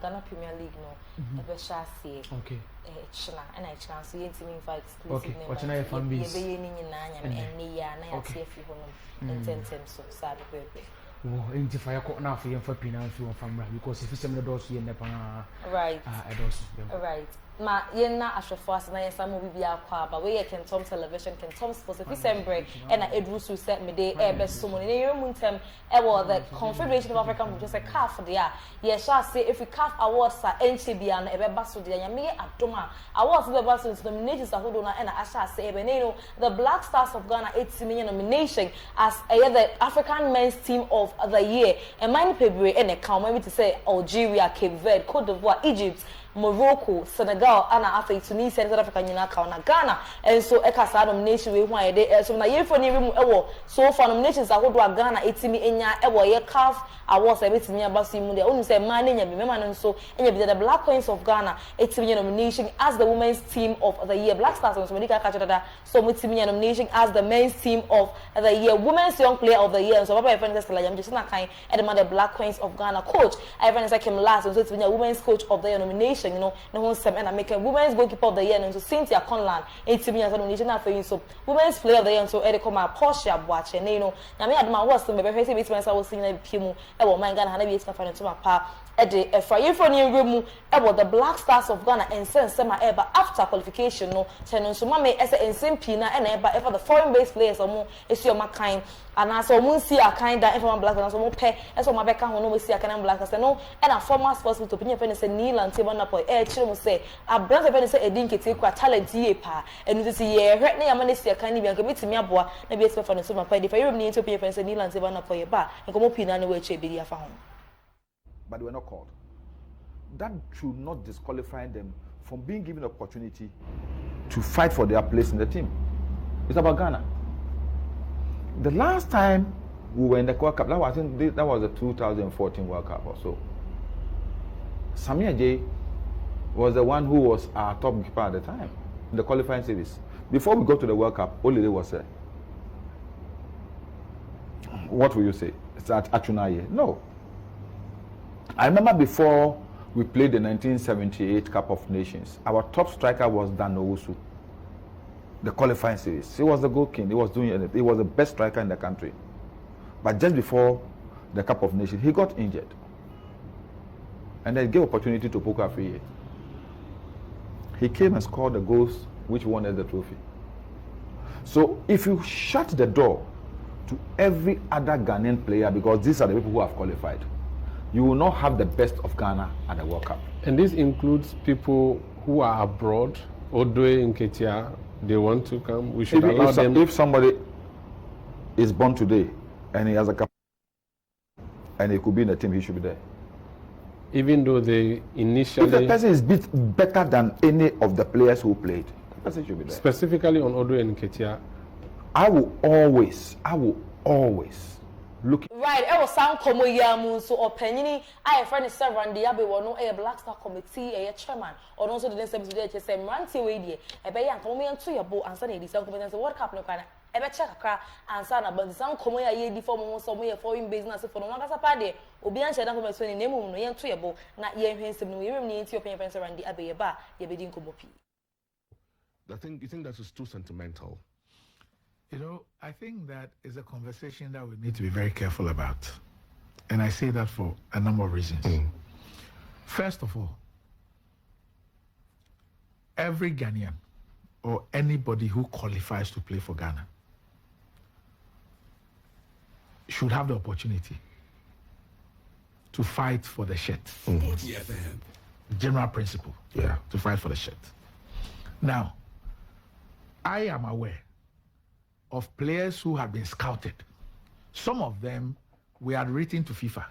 Ghana Premier League no ebe shasi okay china and I chance so yentimi fa exclusive okay what's na fan base ebe ye ni nyina nya me enni ya na ya tie fi hono intentem so sad bebe wo enti fa yakọ na afọ yemfa pina fi won famra because if some do so ye nepa right right ma yenna ahwefo asena yesa mo bibia kwa aba we KINGTOM television KINGTOM sports if sembre and na edru so set me dey ebe so mo ne yemu ntem e was the Confederation of African Football just a CAF there ye shall say if we CAF awards are enche bia na ebe baso there nyame adoma awards be baso nominations ahodo na and I shall say ebe no the Black Stars of Ghana 80 million nomination as the African men's team of the year and mine February and a count maybe to say Algeria, Cape Verde, Cote d'Ivoire, Egypt, Morocco, Senegal, and after Tunisia and South Africa, na Ghana, and so Ekasa nomination we why they so na year for new so far nominations are hold Ghana 80 million ye CAF awards a bit near Basimu. They only say man in your so and the Black Queens of Ghana 80 million nomination as the women's team of the year. Black Stars on Medica Kachada so 80 million nomination as the men's team of the year, women's young player of the year. And so Papa friend is like I'm just not kind and the Black Queens of Ghana coach. I friend is like him last and so it's been a women's coach of the year nomination. You know, no one sem and I make a women's goalkeeper of the year and so Cynthia Conlan 80 million nomination for you so women's player of the year and so Ericoma Portia watch and you know now me adma was to me be say I was seeing a pimu e wo man Ghana na be expect to my pa e de e fra yefo ni remu e wo the Black Stars of Ghana and sense ma e ba after qualification no ten so ma me e say ensem na e na e ba e for the foreign based players omo esi o makan ana so mo nsi akan da informal Black Stars so mo pe e so ma be ka ho no mo si akan Black Stars no e na former sports to opinion fe say Neil Table na po e chire mo say abranza fe say edin kete kwa talent ye pa enu say ye hwe na ya ma na si akan ni bi anka bitimi aboa na be expect for no so ma pa de fa yero ni opinion fe say Neil Table na po ye ba nko mo pina na we che bi afa ho. But they were not called. That should not disqualify them from being given opportunity to fight for their place in the team. It's about Ghana. The last time we were in the World Cup, I think that was the 2014 World Cup or so. Samia J was the one who was our top keeper at the time in the qualifying series. Before we got to the World Cup, Olile was there. What will you say? It's at Achunaye? No. I remember before we played the 1978 Cup of Nations, our top striker was Dan Owusu. The qualifying series. He was the goal king. He was doing it. He was the best striker in the country. But just before the Cup of Nations, he got injured. And they gave opportunity to Poku Afriye. He came and scored the goals which won us the trophy. So if you shut the door to every other Ghanaian player, because these are the people who have qualified, you will not have the best of Ghana at the World Cup. And this includes people who are abroad, Odwe in Ketia, they want to come. We should allow them. If somebody is born today and he has a cup and he could be in the team, he should be there. Even though they initially... If the person is better than any of the players who played, the person should be there. Specifically on Odwe and Ketia, I will always look. Right, it was some komo yamu so opinion. I have friend is Randy Abe no a Black Star committee a chairman or also the same today just say Ranty way e be yan komo yan to your boat and say the some competence World Cup no kana e be check akra and say na but some komo ya ye di for mo so mo foreign business for no kasa pa de obi an sheda komo so ni nemu no yan to your boat na ye hwensem no ye rem ni Ethiopian friend Randy Abe ba ye be di komo pi. You think that is too sentimental? You know, I think that is a conversation that we need to be very careful about. And I say that for a number of reasons. First of all, every Ghanaian or anybody who qualifies to play for Ghana should have the opportunity to fight for the shirt. General principle, to fight for the shirt. Now, I am aware of players who have been scouted. Some of them we had written to FIFA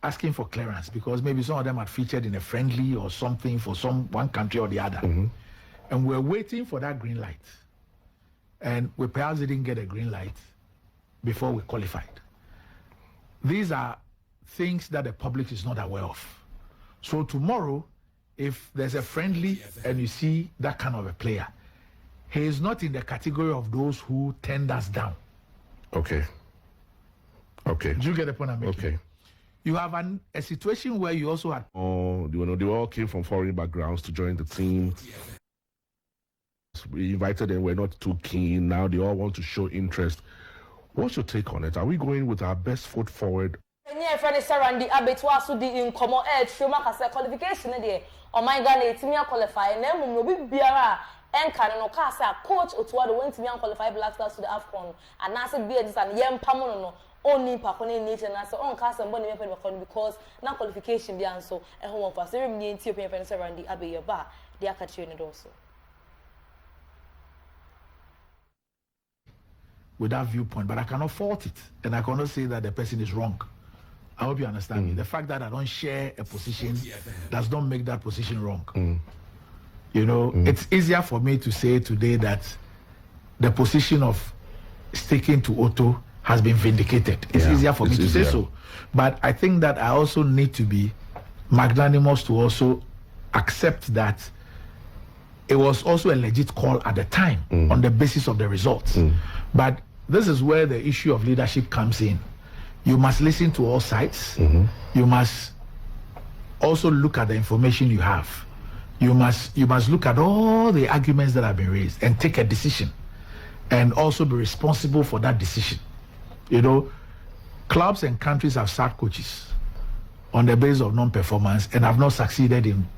asking for clearance because maybe some of them had featured in a friendly or something for one country or the other. And we're waiting for that green light. And we perhaps didn't get a green light before we qualified. These are things that the public is not aware of. So tomorrow, if there's a friendly and you see that kind of a player, he is not in the category of those who turned us down. Okay. Do you get the point I'm making? Okay. you have a situation where you also had. Oh, they all came from foreign backgrounds to join the team. We invited them, we're not too keen. Now they all want to show interest. What's your take on it? Are we going with our best foot forward? Yeah, friend is Randy Abbott was to the in common air qualification there. Oh my God, it's me qualify. Name will be Biara and Cannon Casa coach Otuado went to me qualify Black Stars to the Afcon. And I said, Beards and Yam Pamono only Pakone nation and so on Casa Bonnie because now qualification beyond so a home of us. There are me Ethiopian friends Randy Abbott bar. They are catching it also. With that viewpoint, but I cannot fault it, and I cannot say that the person is wrong. I hope you understand me. The fact that I don't share a position does not make that position wrong. You know, it's easier for me to say today that the position of sticking to Otto has been vindicated. It's easier for me to say so. But I think that I also need to be magnanimous to also accept that it was also a legit call at the time on the basis of the results. But this is where the issue of leadership comes in. You must listen to all sides. You must also look at the information you have. You must look at all the arguments that have been raised and take a decision, and also be responsible for that decision. You know, clubs and countries have sacked coaches on the basis of non-performance and have not succeeded in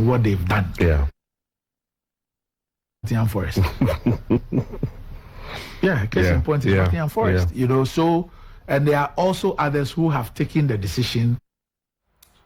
what they've done. Yeah. Nottingham Forest. Yeah, case in point is Nottingham Forest. You know, so, and there are also others who have taken the decision.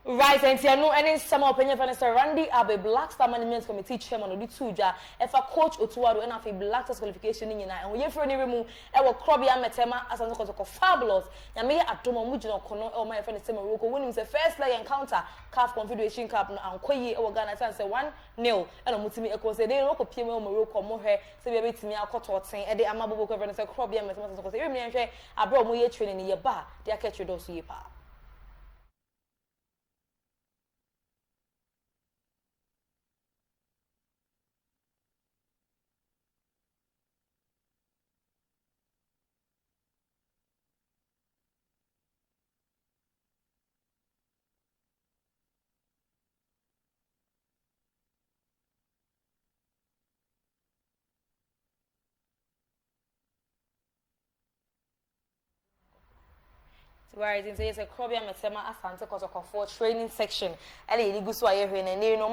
Right, and you know, any summer opinion from Mr. Randy Abbott, Black Star Management Committee Chairman of the Tuja, if a coach Otuado and a Black Stars qualification in United, and we for any remove, our Krobia Metema as a fabulous. And me at Doma Mujino Kono, or my friend Semaroko, winning the first leg encounter, CAF Confederation Cup, and Koyi, or Ghana, and say 1-0, and a Mutimi Echo say they don't appear Morocco, Mohe, so we have to me a court saying, and the Amabo Cover and say Krobia Metema, because every I brought me training in your bar, they are catching those year. Right, and it's a Krobia Metema Asante Kotoko for training section. And it goes to a and you know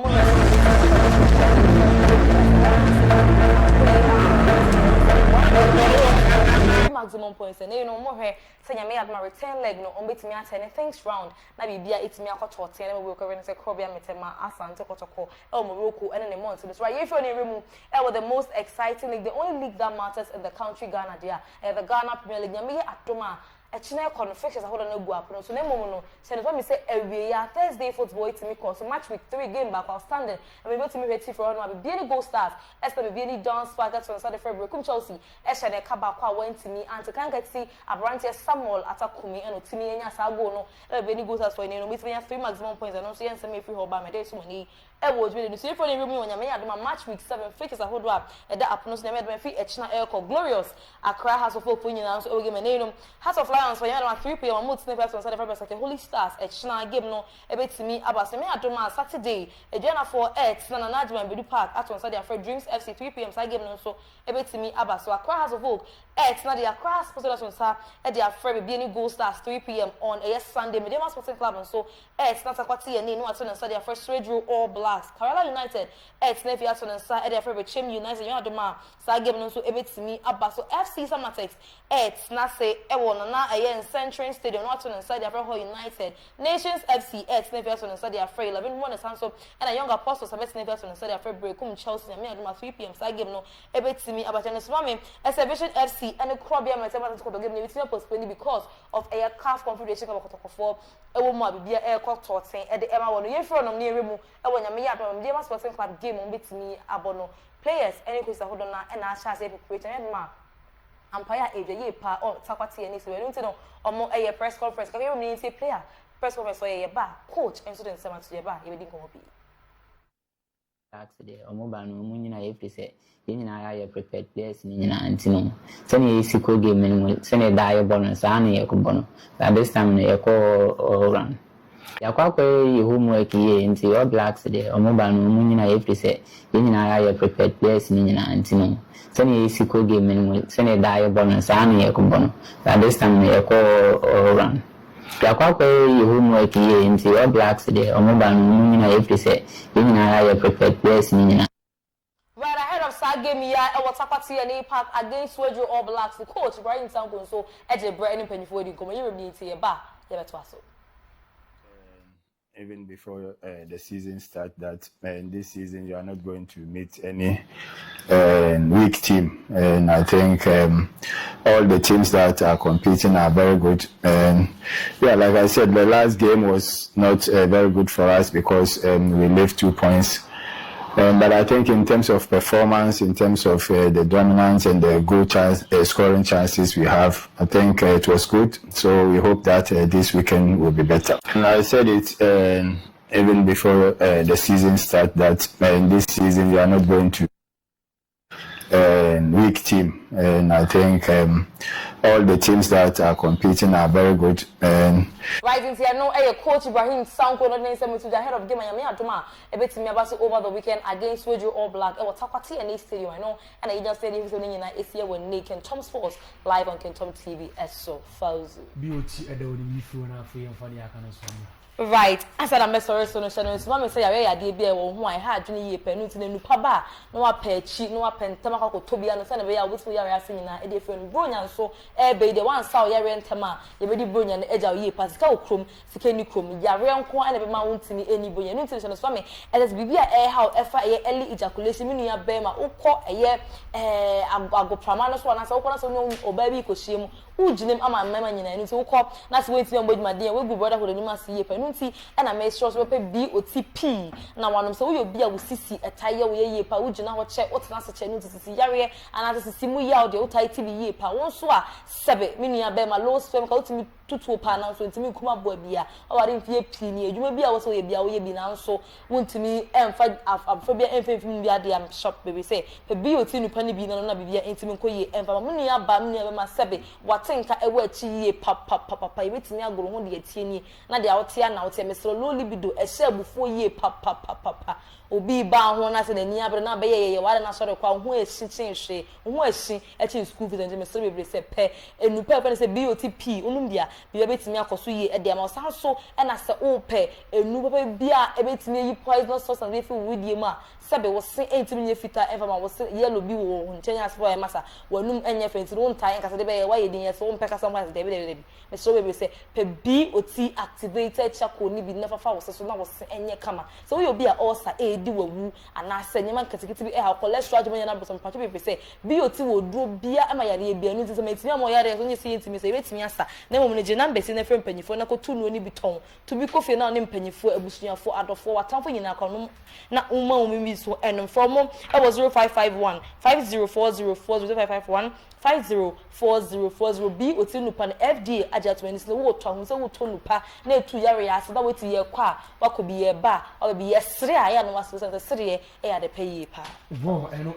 maximum points and you know more say you may have my return leg no on bit me at anything round. Na bibia it me akọ 10 and we will cover say Krobia Metema Asante Kotoko El Morocco and in the month. So that's right. If you only remove the most exciting league, the only league that matters in the country Ghana there. The Ghana Premier League. You may atoma China confections hold on go up. So no send me say every year Thursday football it me cause so match week 3 game back outstanding. And we go to me ready for one be any goal stars. Esther be any dance sparkers on Saturday February. Come Chelsea. Esha ne kaba kwa went to me and to can get see Abrantia Samuel atakumi and to me enya sa go no. Be any goal stars for no with me 3 maximum points and also yen me free hold by me dey so money. Was really so for the room when you may have match week 7 fixes a hold up at that approach never been free China air called glorious. Accra House of Hope winning so we give name House of Lions for you 3 p.m. mood snippers on Saturday like Holy Stars China game no a bit to me about me at Saturday a journal for X na Najman Bedu Park at on Saturday for Dreams FC 3 p.m. side game no so a bit to me about so Accra House of Hope X na the Accra Sports on Sa at their friend be any goal stars 3 p.m. on a Sunday Medema Sporting Club and so X na Takwati and no at on Saturday first straight draw all Blacks Kerala United X Navy at on Sa at their friend Chim United you know the side game no so a bit to me about so FC Samatex X na say e won na a Central Stadium not on inside their friend United Nations FC X Navy at on inside their friend 11-1 so and a young Apostles have Navy at on inside their friend break come Chelsea and me at 3 p.m. side game no a bit to me about Janice Mami Exhibition FC and the Krobia Metema to game with postponed because of a CAF Confederation Cup for a woman be a court saying at the Emma one year from near Remu and when you have a Sporting Club game on bit me abono players any quiz hold on and I shall say preparation ma Empire age a year pa or Takwati and so we don't know or more a press conference can you mean say player press conference for a bar coach and students to your bar you didn't come up Accident or mobile no munina if say in I prepared players in Antino. Send a sickle game and send a dire bonus and a bono. At this time, a call or run. Yakwa your homework here into your black accident or mobile no munina if say in I prepared players in Antino. Send a sickle game and send a dire bonus and a bono. At this time, a call or run. Yakwa your homework here into your black accident or mobile no munina if say in I prepared players in Right ahead of Star Game, yeah, I was Tapati and APAC against Wedro All Blacks. The coach, Brian Sanko, so Edge Brian and Penny for you come. You need to bar. Even before the season starts, that this season you are not going to meet any weak team, and I think all the teams that are competing are very good. And yeah, like I said, the last game was not very good for us because we left 2 points. But I think in terms of performance, in terms of the dominance and the goal chance, scoring chances we have, I think it was good. So we hope that this weekend will be better. And I said it even before the season starts, that in this season we are not going to weak team. And I think all the teams that are competing are very good. Right into here, no, coach Ibrahim Sanko, not necessarily to the head of game. I mean, Atuma, a bit me about over the weekend against Wedro All Black. It was Tapati and East Stadium, I know, and I just said he was only in this year when KINGTOM Sports live on KINGTOM TV. So, Fauzi. BOT at the Odifu and Free and Funny Akanas. Right, I said I'm sorry, so no channel. So, Mamma say, I did be who I had Juni Penut in Nupaba, no pechi, no pen, Tamako, Tobian, and Sanabia, which we are asking a different Brunian. So, bay the one saw Yarian Tama, the very Brunian edge of ye, Pascal Crum, Sikeni Crum, Yarian Quan, and Mount to me any Brunian international swami, and as Bibia air how early ejaculation, meaning a bema, or caught a year, I go Pramanos one as open or baby Koshim. Ujinem ama mema nyina ni so ko na se wenti am bodima den we gu brother ho ni ma se ye panu nti e na me sure so pe BOTP na wanom se wo yo bia wo sisi etaye wo ye pa ujina ho che otena se che ni sisi yare ana se sisi mu ya o de utai TV ye pa won so a sebe me nua be ma low spam ka utimi tutu pa na so ntimi kuma bo bia o ware mfie pi ni adwuma bia wo so ye bia wo ye bi na so wontimi emfa afo bia emfa mfim bia de am shop baby say pe BOT nu pa ni bi na bia ntimi nkoye emfa me nua ba me nua be ma sebe watenka ewe chi ye papa ibetimi agoro ho de atie ni na de awote na wote mesro low libido ehye abufo ye papa obi ba ho na se nani abre na be ye ware na sore kwa ho ehyi chenhwe ho ehyi echi school fees and mesro bebre se pe enu pe se BOTP onum dia bi betimi akoso ye e de ma osan so e na se o pe enu papa bia e betimi yi poisonous substance be fi widie ma sebe wo se entimi nye fita ever ma wo se yellow bi wo nchenya so e masa wanum enye fenti no ntai nkasa de be ye wa ye din ye so mpeka sometimes de mesro bebre se pe BOT activated chako ni bi never fa wo se so na wo se enye kama so we obi a osa di wawu ana se nyema nkatikiti bi e ha cholesterol jema na bosom pacho be say BOT wo duro bia ama yare e bia no nti se metimi am yare so nyesi ntimi se betimi asa na mom ne je number si na frem panyifo na ko tu no ni bi ton to bi kofi na ne mpanyifo abusuafo adofo watamfo nyina kono na umma ummi so enom from e was 0551 504040 504040 BOT nupa na FDA agent when se wo to ho se wo to nupa na etu yare ya se da weti ye kwa wakobi ye ba obi ye sere aya no waso se sere e ya de pay pa Wo eno